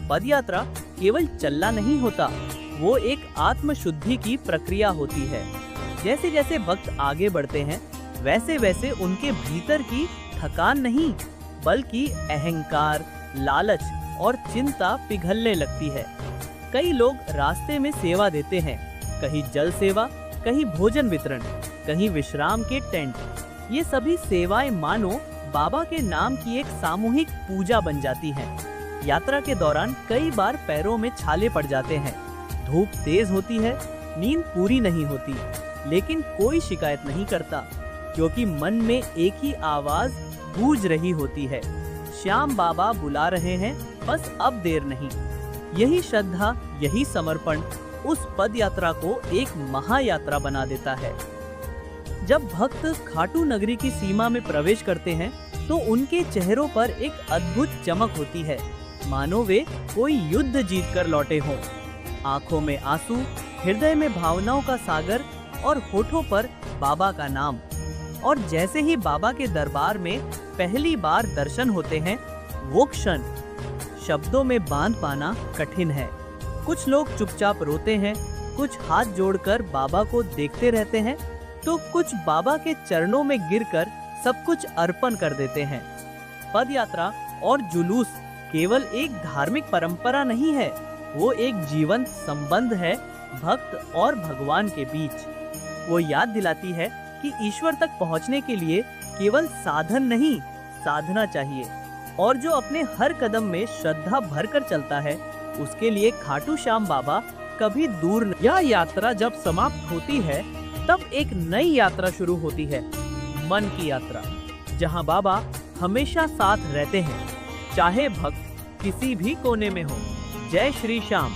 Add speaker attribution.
Speaker 1: पद यात्रा केवल चलना नहीं होता, वो एक आत्म शुद्धि की प्रक्रिया होती है। जैसे जैसे भक्त आगे बढ़ते हैं, वैसे वैसे उनके भीतर की थकान नहीं, बल्कि अहंकार, लालच और चिंता पिघलने लगती है। कई लोग रास्ते में सेवा देते हैं, कहीं जल सेवा, कहीं भोजन वितरण, कहीं विश्राम के टेंट। ये सभी सेवाएं मानो बाबा के नाम की एक सामूहिक पूजा बन जाती हैं। यात्रा के दौरान कई बार पैरों में छाले पड़ जाते हैं, धूप तेज होती है, नींद पूरी नहीं होती, लेकिन कोई शिकायत नहीं करता, क्योंकि मन में एक ही आवाज गूंज रही होती है, श्याम बाबा बुला रहे हैं, बस अब देर नहीं। यही श्रद्धा, यही समर्पण उस पद यात्रा को एक महायात्रा बना देता है। जब भक्त खाटू नगरी की सीमा में प्रवेश करते हैं, तो उनके चेहरों पर एक अद्भुत चमक होती है, मानो वे कोई युद्ध जीतकर लौटे हों। आंखों में आंसू, हृदय में भावनाओं का सागर और होठों पर बाबा का नाम। और जैसे ही बाबा के दरबार में पहली बार दर्शन होते हैं, वो क्षण शब्दों में बांध पाना कठिन है। कुछ लोग चुपचाप रोते हैं, कुछ हाथ जोड़कर बाबा को देखते रहते हैं, तो कुछ बाबा के चरणों में गिरकर सब कुछ अर्पण कर देते हैं। पद यात्रा और जुलूस केवल एक धार्मिक परंपरा नहीं है, वो एक जीवंत संबंध है भक्त और भगवान के बीच। वो याद दिलाती है कि ईश्वर तक पहुंचने के लिए केवल साधन नहीं, साधना चाहिए। और जो अपने हर कदम में श्रद्धा भरकर चलता है, उसके लिए खाटू श्याम बाबा कभी दूर नहीं। यह यात्रा जब समाप्त होती है, तब एक नई यात्रा शुरू होती है, मन की यात्रा, जहां बाबा हमेशा साथ रहते हैं, चाहे भक्त किसी भी कोने में हो। जय श्री श्याम।